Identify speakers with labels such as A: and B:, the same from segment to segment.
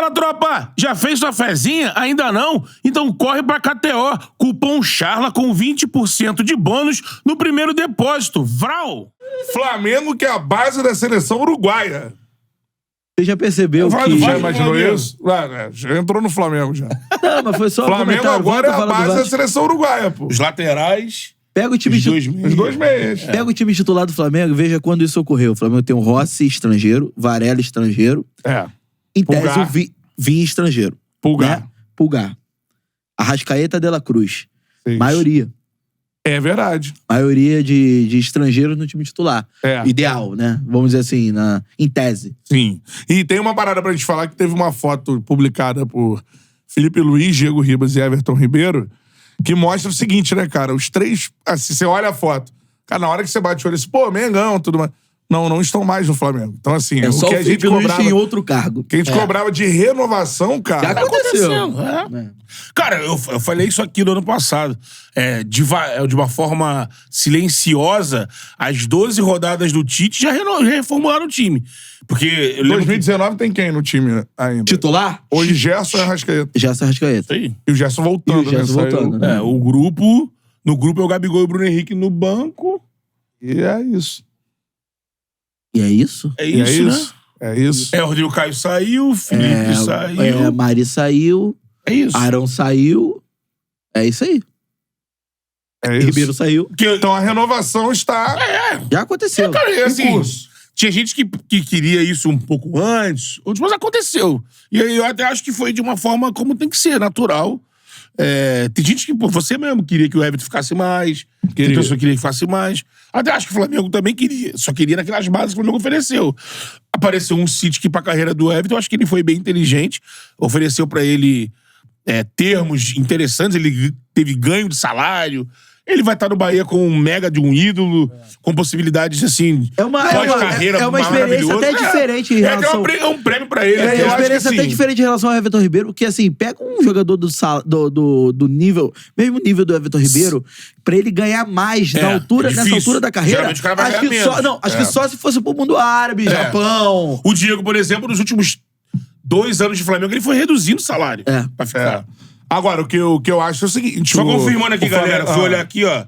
A: Fala, tropa! Já fez sua fezinha? Ainda não? Então corre pra KTO. Cupom CHARLA com 20% de bônus no primeiro depósito. Vral!
B: Flamengo, que é a base da seleção uruguaia.
C: Você já percebeu que...
B: Já imaginou isso? Já entrou no Flamengo já.
C: Não, mas foi só
B: Flamengo agora é a base da seleção uruguaia, pô.
A: Os laterais...
C: Pega o time
B: Os dois meias.
C: Pega o time titular do Flamengo e veja quando isso ocorreu. O Flamengo tem o Rossi estrangeiro, Varela estrangeiro. Em tese,
B: Pulgar.
C: o Vinha estrangeiro.
B: Pulgar.
C: Né? Pulgar. Arrascaeta de la Cruz.
B: Isso.
C: Maioria.
B: É verdade.
C: Maioria de estrangeiros no time titular.
B: É.
C: Ideal, né? Vamos dizer assim, em tese.
B: Sim. E tem uma parada pra gente falar que teve uma foto publicada por Felipe Luiz, Diego Ribas e Everton Ribeiro que mostra o seguinte, né, cara? Os três, assim, você olha a foto. Cara, na hora que você bate o olho, assim, pô, Mengão, tudo mais. Não estão mais no Flamengo. Então, assim,
C: É
B: o
C: só
B: que
C: o
B: a gente
C: Felipe Luiz
B: cobrava...
C: em outro cargo.
B: Que a gente cobrava de renovação,
C: Já
B: cara.
C: aconteceu.
A: Cara, eu falei isso aqui no ano passado. De uma forma silenciosa, as 12 rodadas do Tite já reformularam o time. Porque... eu lembro
B: 2019 tem quem no time ainda?
C: Titular?
B: Hoje Gerson e Arrascaeta.
C: Gerson Arrascaeta.
A: Aí.
B: E o Gerson voltando,
C: E o Gerson
B: né?
C: voltando, né?
A: O grupo... No grupo é o Gabigol e o Bruno Henrique no banco.
B: E é isso.
C: E é isso?
A: É
B: E
A: isso, né?
B: É isso.
A: O Rodrigo Caio saiu, o Felipe saiu.
C: Mari saiu,
A: É isso.
C: Arão saiu. É isso aí.
B: É isso.
C: Ribeiro saiu.
B: Então a renovação está
C: Já aconteceu.
A: Cara,
B: em
A: assim,
B: curso.
A: tinha gente que queria isso um pouco antes, outros, mas aconteceu. E aí eu até acho que foi de uma forma como tem que ser, natural. Tem gente que, pô, você mesmo queria que o Everton ficasse mais. Tem pessoa que queria que ficasse mais. Até acho que o Flamengo também queria. Só queria naquelas bases que o Flamengo ofereceu. Apareceu um City que pra carreira do Everton, eu acho que ele foi bem inteligente. Ofereceu pra ele termos interessantes. Ele teve ganho de salário. Ele vai estar no Bahia com um mega de um ídolo, com possibilidades, assim, pós-carreira
C: é uma experiência até diferente em relação...
A: É um prêmio pra ele.
C: É uma
A: eu acho que,
C: experiência até
A: assim,
C: diferente em relação ao Everton Ribeiro, porque assim, pega um jogador do nível, mesmo nível do Everton Ribeiro, pra ele ganhar mais nessa altura da carreira.
A: Geralmente o cara vai
C: Acho
A: ganhar
C: que
A: menos.
C: acho que só se fosse pro mundo árabe, Japão.
A: O Diego, por exemplo, nos últimos 2 anos de Flamengo, ele foi reduzindo o salário pra ficar.
B: Agora, o que eu acho é o seguinte...
A: Só confirmando aqui,
B: o Flamengo-
A: galera. Fui olhar aqui, ó.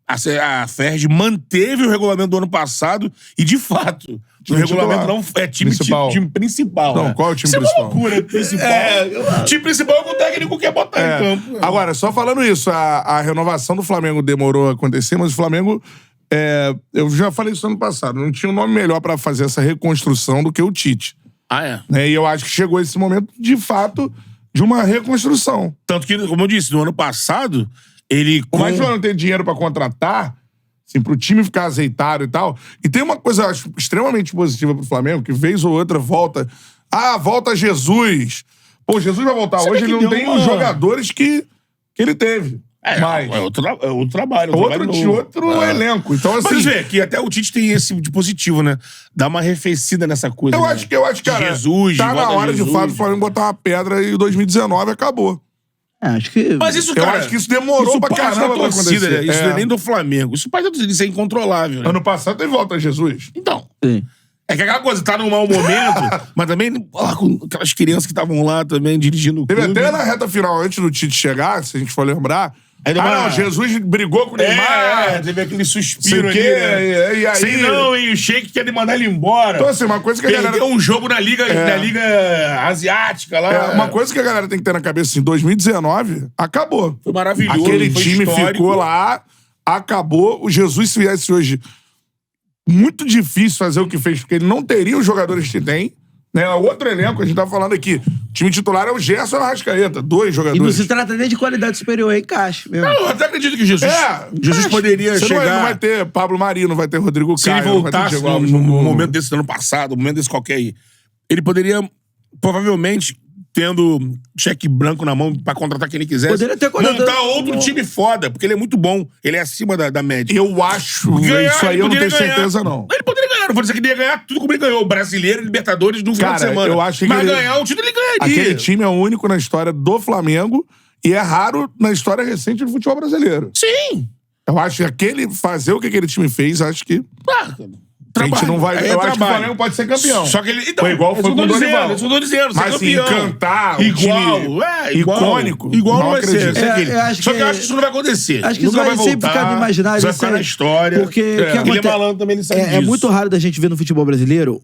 A: A Ferg manteve o regulamento do ano passado e, de fato, o
B: Time
A: regulamento
B: titular.
A: não é time
B: Principal.
A: principal.
B: Não,
A: né?
B: qual é o time
A: Isso
B: principal?
A: É uma loucura, principal. Time principal é o que o técnico quer botar em campo.
B: Agora, só falando isso, a renovação do Flamengo demorou a acontecer, mas o Flamengo... eu já falei isso ano passado, não tinha um nome melhor pra fazer essa reconstrução do que o Tite. Né? E eu acho que chegou esse momento, de fato, de uma reconstrução.
A: Tanto que, como eu disse, no ano passado, ele...
B: Por mais que o Flamengo tenha dinheiro pra contratar, assim, pro time ficar azeitado e tal. E tem uma coisa, eu acho, extremamente positiva pro Flamengo, que vez ou outra volta... volta Jesus. Pô, Jesus vai voltar.
A: Você
B: Hoje
A: vê que
B: ele não
A: deu
B: tem
A: uma-
B: os jogadores que ele teve. Mas
A: É outro trabalho.
B: outro elenco. Então, assim...
A: Mas vê que até o Tite tem esse de positivo, né? Dá uma arrefecida nessa coisa.
B: Eu
A: né?
B: acho, cara,
A: Jesus,
B: tá na
A: volta
B: hora,
A: Jesus.
B: de fato, o Flamengo botar uma pedra e 2019 acabou.
C: Acho que...
A: Mas isso,
B: Eu
A: cara...
B: acho que isso demorou
A: isso
B: pra
A: parte
B: caramba
A: da
B: pra
A: torcida,
B: acontecer.
A: né? Isso não é nem do Flamengo. Isso parte da torcida, isso é incontrolável. Né?
B: Ano passado teve volta a Jesus.
A: Então...
C: Sim.
A: É que aquela coisa, tá num mau momento, mas também com aquelas crianças que estavam lá também dirigindo o
B: Teve
A: clube.
B: até na reta final, antes do Tite chegar, se a gente for lembrar...
A: Ainda
B: não, Jesus brigou com o Neymar.
A: Teve aquele suspiro
B: sei
A: ali,
B: o quê,
A: né?
B: e aí...
A: Sei não, hein? O Sheik quer mandar ele embora.
B: Então, assim, uma coisa que a
A: Perdeu
B: galera...
A: um jogo na Liga Asiática lá.
B: Uma coisa que a galera tem que ter na cabeça, assim, 2019, acabou.
A: Foi maravilhoso.
B: Aquele
A: foi
B: time
A: histórico.
B: ficou lá, acabou. O Jesus, se viesse hoje, muito difícil fazer o que fez, porque ele não teria os jogadores que tem. Né? Outro elenco, a gente tá falando aqui. O time titular é o Gerson e o Arrascaeta, 2
C: E não
B: jogadores.
C: se trata nem de qualidade superior, é encaixe mesmo.
A: Não, eu até acredito que Jesus
B: mas
A: poderia
B: você
A: chegar...
B: Não vai ter Pablo Mari, não vai ter Rodrigo
A: Se ele
B: Caio, não vai ter
A: voltasse
B: Diego Alves
A: no
B: novo.
A: momento desse do ano passado, no momento desse qualquer aí, ele poderia, provavelmente, tendo cheque branco na mão pra contratar quem ele quisesse,
C: Poderia ter contratado-
A: montar outro time foda, porque ele é muito bom. Ele é acima da média.
B: Eu acho,
A: Ganhar,
B: isso aí
A: ele
B: eu não
A: poderia
B: tenho
A: ganhar.
B: certeza, não.
A: Ele poderia ganhar. Não vou dizer que ele ia ganhar tudo como ele ganhou. O Brasileiro, Libertadores, no final de
B: Cara,
A: semana.
B: eu acho que
A: Mas
B: ele-
A: ganhar o título ele ganharia.
B: Aquele time é o único na história do Flamengo e é raro na história recente do futebol brasileiro.
A: Sim.
B: Eu acho que fazer o que aquele time fez, acho que... A gente não vai.
A: Aí
B: Eu acho que o
A: trabalho.
B: Flamengo pode ser campeão.
A: Só que ele. Então,
B: Foi igual foi com o Dorival.
A: Isso eu tô dizendo, ser
B: Mas assim,
A: campeão.
B: cantar um
A: igual,
B: time
A: igual.
B: icônico,
A: Igual
B: não
A: vai ser.
B: acredito.
C: Eu acho
A: Só que
C: que-
A: eu acho que isso não vai acontecer.
C: Acho que
A: Nunca
C: isso vai sempre
A: voltar,
C: ficar no imaginário.
A: Isso vai
C: isso
A: ficar
C: aí.
A: na história.
C: Porque o que
A: Ele é
C: acontece-
A: malandro também, ele sabe
C: É
A: disso.
C: muito raro da gente ver no futebol brasileiro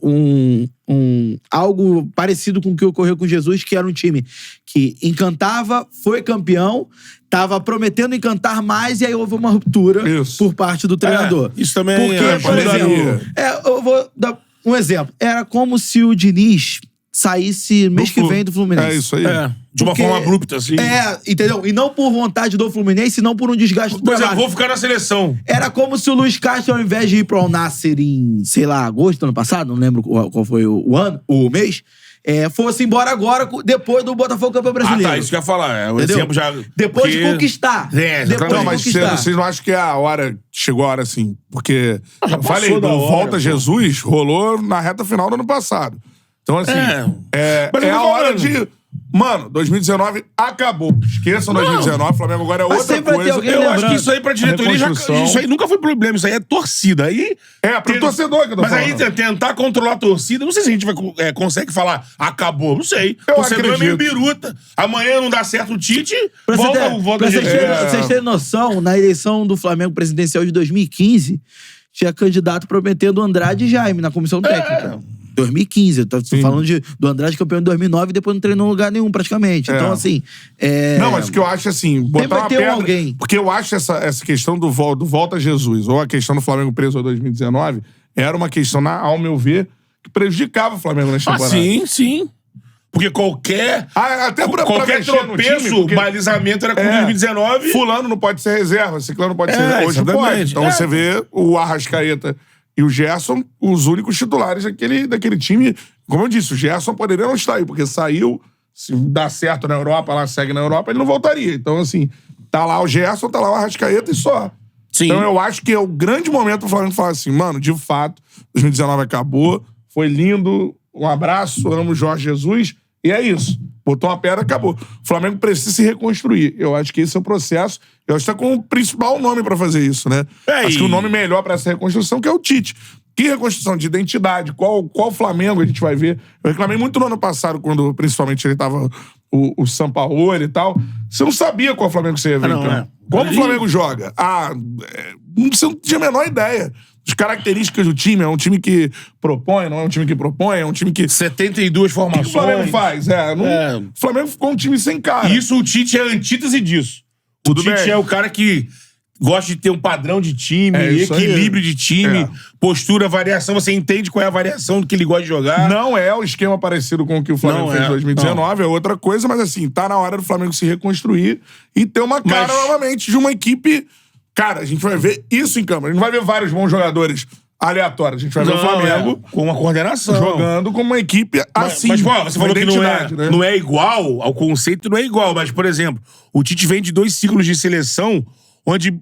C: algo parecido com o que ocorreu com Jesus, que era um time que encantava, foi campeão, tava prometendo encantar mais e aí houve uma ruptura
B: Isso.
C: por parte do treinador.
A: Isso também
C: Porque,
A: é
C: por exemplo,
B: pandemia.
C: eu vou dar um exemplo. Era como se o Diniz saísse mês que vem do Fluminense.
B: É isso aí.
A: De uma
C: Porque-
A: forma abrupta, assim.
C: Entendeu? E não por vontade do Fluminense, não por um desgaste do
A: Por exemplo,
C: trabalho.
A: vou ficar na seleção.
C: Era como se o Luiz Castro, ao invés de ir pro Al Nassr em, sei lá, agosto do ano passado, não lembro qual foi o ano, o mês, fosse embora agora, depois do Botafogo campeão brasileiro.
A: Isso que eu ia falar. É um
C: Entendeu?
A: exemplo já...
C: Depois de
A: porque-
C: conquistar.
A: É,
C: Depois
B: Não,
C: de
B: mas
C: conquistar.
B: vocês não acham que a hora... Chegou a hora, assim? Porque...
A: Já
B: eu falei,
A: passou da
B: do
A: hora,
B: Volta
A: pô.
B: Jesus rolou na reta final do ano passado. Então, assim...
A: Mas eu
B: É
A: tô
B: a hora
A: falando.
B: de... Mano, 2019 acabou. Esqueçam 2019. O Flamengo agora é
C: Mas
B: outra
C: sempre vai ter
B: coisa.
C: alguém
A: Eu acho
C: lembrando.
A: que isso aí pra diretoria,
B: Reconstrução.
A: isso aí nunca foi problema. Isso aí é torcida. Aí...
B: Pro torcedor que eu tô
A: Mas
B: falando.
A: aí tentar controlar a torcida, não sei se a gente consegue falar acabou, não sei.
B: Eu
A: Torcedor é meio
B: acredito.
A: biruta. Amanhã não dá certo o Tite,
C: Pra
A: volta
C: vocês
A: gente.
C: vocês terem noção, na eleição do Flamengo presidencial de 2015, tinha candidato prometendo Andrade e Jaime na comissão técnica. 2015, eu tô falando do Andrade campeão em 2009 e depois não treinou em lugar nenhum praticamente. Então, assim...
B: Não, mas o que eu acho assim, botar
C: vai
B: uma
C: ter
B: pedra...
C: alguém.
B: Porque eu acho essa questão do Volta Jesus, ou a questão do Flamengo preso em 2019, era uma questão, ao meu ver, que prejudicava o Flamengo nesta temporada.
A: Sim. Porque qualquer
B: Até
A: qualquer
B: mexer no
A: tropeço,
B: time, porque-
A: balizamento era com 2019.
B: Fulano não pode ser reserva, Ciclano não pode ser reserva. Hoje
A: exatamente.
B: pode. Então você vê o Arrascaeta e o Gerson, os únicos titulares daquele time. Como eu disse, o Gerson poderia não estar aí, porque saiu, se dá certo na Europa, lá segue na Europa, ele não voltaria. Então, assim, tá lá o Gerson, tá lá o Arrascaeta e só.
A: Sim.
B: Então eu acho que é o grande momento pro Flamengo falar assim, mano, de fato, 2019 acabou, foi lindo, um abraço, amo Jorge Jesus, e é isso. Botou uma pedra, acabou. O Flamengo precisa se reconstruir. Eu acho que esse é o processo. Eu acho que tá com o principal nome pra fazer isso, né? Acho que o nome melhor pra essa reconstrução que é o Tite. Que reconstrução de identidade? Qual Flamengo a gente vai ver? Eu reclamei muito no ano passado, quando principalmente ele tava o Sampaoli e tal. Você não sabia qual Flamengo você ia ver, então. Como o Flamengo joga? Você não tinha a menor ideia. As características do time, é um time que propõe, não é um time que propõe, é um time que...
A: 72
B: O que
A: formações.
B: o Flamengo faz? O Flamengo ficou um time sem cara.
A: Isso, o Tite é a antítese disso.
B: Tudo
A: o Tite
B: bem.
A: é o cara que gosta de ter um padrão de time,
B: isso aí.
A: equilíbrio de time, postura, variação. Você entende qual é a variação do que ele gosta de jogar.
B: Não é o esquema parecido com o que o Flamengo
A: Não
B: fez em
A: é,
B: 2019, é outra coisa, mas assim, tá na hora do Flamengo se reconstruir e ter uma cara novamente de uma equipe. Cara, a gente vai ver isso em campo. A gente não vai ver vários bons jogadores aleatórios. A gente vai ver o Flamengo
A: com uma coordenação.
B: jogando como uma equipe assim.
A: Mas, pô, você falou que
B: né?
A: não é igual, ao conceito não é igual, mas, por exemplo, o Tite vem de 2 ciclos de seleção, onde,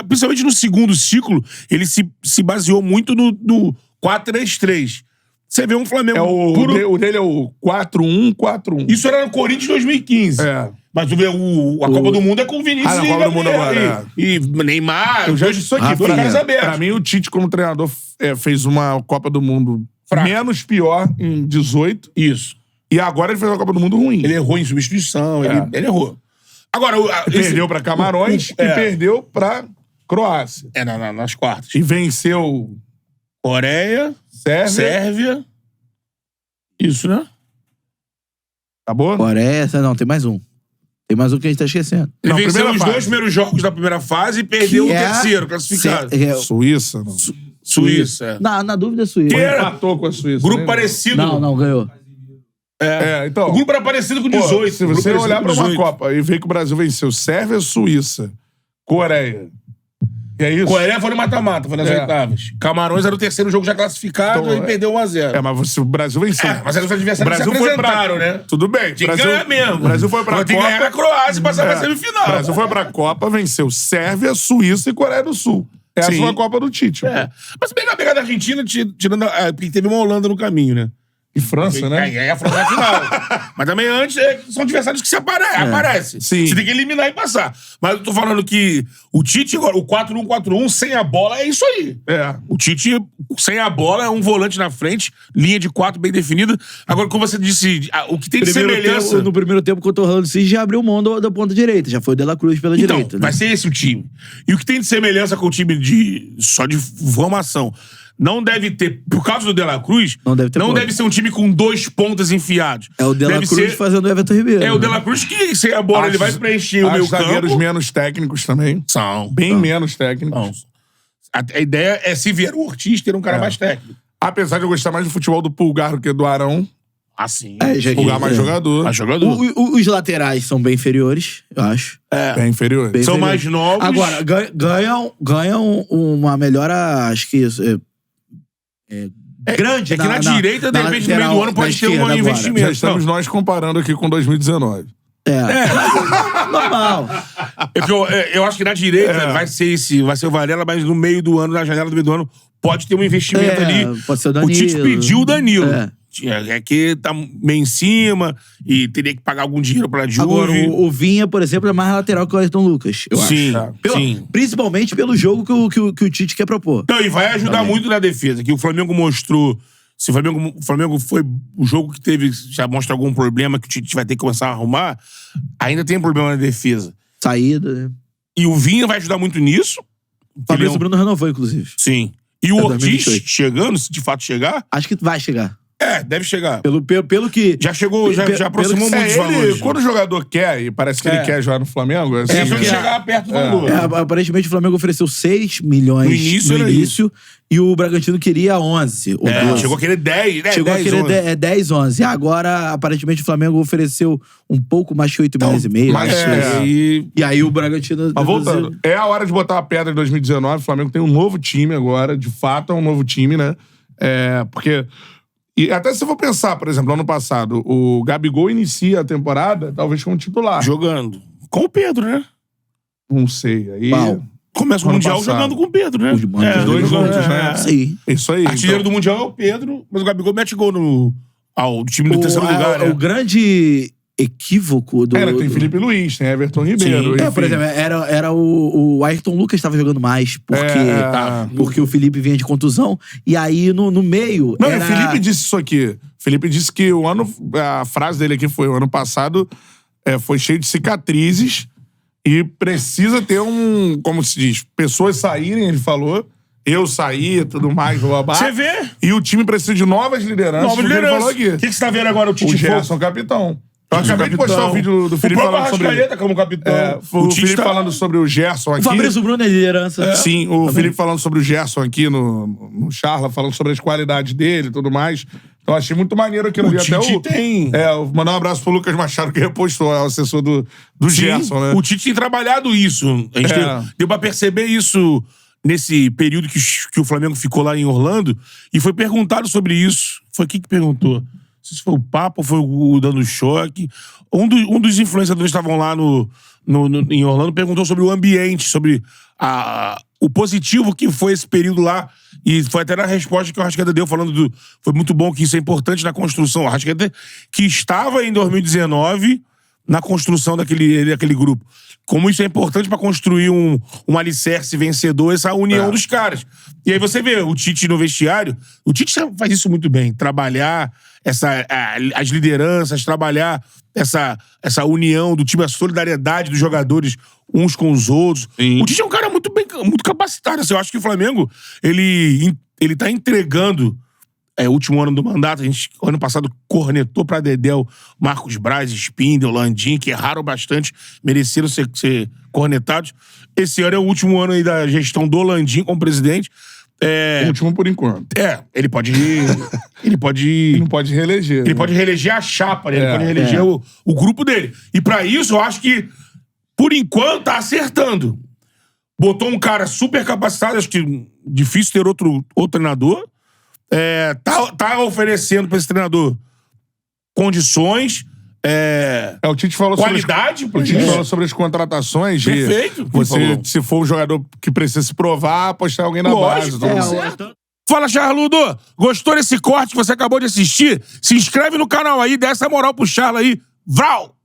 A: principalmente no segundo ciclo, ele se baseou muito no 4-3-3. Você vê um Flamengo...
B: O dele é o 4-1-4-1.
A: Isso era no Corinthians de 2015. Mas tu vê, a Copa do Mundo é com o Vinícius
B: na
A: e
B: Copa do Mundo
A: Gabriel,
B: agora,
A: e Neymar.
B: Eu já disse isso aqui.
A: Dois caras abertos.
B: Pra mim, o Tite, como treinador, fez uma Copa do Mundo menos pior em 18.
A: Isso.
B: E agora ele fez uma Copa do Mundo ruim.
A: Ele errou em substituição, ele errou. Agora,
B: Perdeu pra Camarões e perdeu pra Croácia.
A: Nas quartas.
B: E venceu
A: Coreia, Sérvia. Isso, né?
B: Acabou?
C: Coreia, não, tem mais um. Tem mais um que a gente tá esquecendo.
A: Ele venceu
B: primeira
A: os
B: fase.
A: 2 primeiros jogos da primeira fase e perdeu o
C: Que é-
A: terceiro, classificado.
B: Suíça, não.
A: Suíça.
C: Na dúvida, Suíça.
B: Empatou com a Suíça.
A: Grupo
B: né?
A: parecido.
C: Não, ganhou.
B: Então.
A: O grupo era parecido com
B: Pô,
A: 18.
B: se você olhar pra uma Copa e ver que o Brasil venceu Sérvia, Suíça, Coreia. E é isso?
A: Coreia foi no mata-mata, foi nas oitavas. Camarões era o terceiro jogo já classificado
B: Então,
A: e perdeu 1-0.
B: Mas o Brasil venceu.
A: Mas os adversários se apresentaram, né?
B: Tudo bem.
A: Tinha que ganhar mesmo.
B: O Brasil foi pra
A: Mas tem que ganhar
B: Copa.
A: a Croácia e passar pra semifinal.
B: O Brasil foi pra Copa, venceu Sérvia, Suíça e Coreia do Sul. Essa
A: Sim.
B: foi a Copa do Tite.
A: Mas bem na pegada da Argentina, tirando. Porque teve uma Holanda no caminho, né?
B: E França, né?
A: Aí a França na final. Mas também antes são adversários que se aparecem.
B: Sim.
A: Você tem que eliminar e passar. Mas eu tô falando que o Tite, agora, o 4-1-4-1, sem a bola, é isso aí. O Tite, sem a bola, é um volante na frente, linha de 4 bem definida. Agora, como você disse, o que tem de semelhança...
C: No primeiro tempo, quando o Orlando City já abriu mão da ponta direita. Já foi o De La Cruz pela direita.
A: Vai ser esse o time. E o que tem de semelhança com o time só de formação... Não deve ter, por causa do De La Cruz, não deve ser um time com 2 pontas enfiados.
C: É o De La Cruz fazendo o Everton Ribeiro.
A: É o De La Cruz que, sem a bola, ele vai preencher o meio campo.
B: Zagueiros menos técnicos também.
A: São.
B: Bem menos técnicos.
A: A ideia é, se vier o Ortiz, ter um cara mais técnico.
B: Apesar de eu gostar mais do futebol do Pulgar do que do Arão.
A: Assim.
B: Pulgar mais jogador.
A: Mais jogador.
C: Os laterais são bem inferiores, eu acho.
B: Bem inferiores.
A: São mais novos.
C: Agora, ganham uma melhora, acho que isso... grande.
A: É que na direita, de repente, no meio do ano, pode ter um investimento.
B: Já estamos nós comparando aqui com 2019.
C: Normal.
A: Eu acho que na direita vai ser o Varela, mas no meio do ano, na janela do meio do ano, pode ter um investimento ali.
C: Pode ser o Danilo.
A: O Tite pediu o Danilo. É que tá meio em cima e teria que pagar algum dinheiro pra Juve.
C: Agora, o Vinha, por exemplo, é mais lateral que o Ayrton Lucas, eu acho.
A: Sim.
C: Principalmente pelo jogo que o Tite quer propor.
A: Não, e vai ajudar muito na defesa, que o Flamengo mostrou... Se o Flamengo foi o jogo que teve, já mostra algum problema que o Tite vai ter que começar a arrumar, ainda tem problema na defesa.
C: Saída, né?
A: E o Vinha vai ajudar muito nisso.
C: O Fabrício Bruno renovou, inclusive.
A: Sim. E o Ortiz chegando, se de fato chegar...
C: Acho que vai chegar.
A: Deve chegar.
C: Pelo que...
A: Já chegou, já aproximou muito dos valores.
B: Quando o jogador quer, e parece que ele quer jogar no Flamengo...
A: Assim,
B: porque
A: chegar perto do valor.
C: Aparentemente o Flamengo ofereceu 6 milhões no início e o Bragantino queria 11.
A: Chegou a querer 10,
C: Chegou a querer 10, 11. Agora, aparentemente, o Flamengo ofereceu um pouco mais de 8 milhões e meio. E aí o Bragantino...
B: Mas voltando, é a hora de botar a pedra em 2019. O Flamengo tem um novo time agora. De fato, é um novo time, né? Porque... E até se eu for pensar, por exemplo, ano passado, o Gabigol inicia a temporada, talvez como titular.
A: Jogando. Com o Pedro, né?
B: Não sei. Aí...
A: Começa o Mundial jogando com o Pedro, né?
B: Os dois juntos, né?
C: Sim.
B: Isso aí.
A: Artilheiro do Mundial é o Pedro, mas o Gabigol mete gol no time do terceiro lugar, né?
C: O grande equívoco do...
B: Tem Felipe Luiz, tem Everton Ribeiro.
C: Por exemplo, era o Ayrton Lucas estava jogando mais, porque o Felipe vinha de contusão, e aí no meio...
B: Não, o Felipe disse isso aqui. O Felipe disse que a frase dele aqui foi: o ano passado foi cheio de cicatrizes e precisa ter como se diz, pessoas saírem, ele falou... Eu saí e tudo mais, blá.
A: Você vê?
B: E o time precisa de novas lideranças.
A: Ele falou aqui. O que você tá vendo agora, o Tite?
B: O Gerson capitão. Eu acabei de postar o vídeo do Felipe falando sobre... O próprio
A: como capitão.
B: O Felipe falando sobre o Gerson aqui.
C: O Fabrício Bruno é liderança.
B: Sim, o Felipe falando sobre o Gerson aqui no Charla, falando sobre as qualidades dele e tudo mais. Então achei muito maneiro aquilo ali.
A: Até tem...
B: mandar um abraço pro Lucas Machado, que repostou, o assessor do Gerson, né?
A: O Tite tem trabalhado isso. A gente deu pra perceber isso nesse período que o Flamengo ficou lá em Orlando, e foi perguntado sobre isso. Foi quem que perguntou? Não sei se foi o Papa ou foi o Dando Choque. Um dos influenciadores que estavam lá em Orlando perguntou sobre o ambiente, sobre o positivo que foi esse período lá. E foi até na resposta que o Arrascaeta deu, falando foi muito bom, que isso é importante na construção. O Arrascaeta que estava em 2019 na construção daquele grupo. Como isso é importante pra construir um alicerce vencedor, essa união dos caras. E aí você vê o Tite no vestiário, o Tite faz isso muito bem, trabalhar as lideranças, trabalhar essa união do time, a solidariedade dos jogadores uns com os outros. Sim. O Tite é um cara muito capacitado. Assim, eu acho que o Flamengo, ele tá entregando... último ano do mandato, a gente, ano passado, cornetou pra Dedéu, Marcos Braz, Spindel, Landim, que erraram bastante, mereceram ser cornetados. Esse ano é o último ano aí da gestão do Landim como presidente.
B: O último por enquanto.
A: Ele pode...
B: Não pode reeleger.
A: Ele pode reeleger a chapa, né? Ele pode reeleger o grupo dele. E pra isso, eu acho que, por enquanto, tá acertando. Botou um cara super capacitado, acho que difícil ter outro treinador. Tá oferecendo pra esse treinador condições,
B: o Tite falou
A: qualidade.
B: O Tite falou sobre as contratações.
A: Perfeito.
B: Você, se for um jogador que precisa se provar, apostar alguém na base.
A: Fala, Charludo. Gostou desse corte que você acabou de assistir? Se inscreve no canal aí, dá essa moral pro Charla aí. Vral!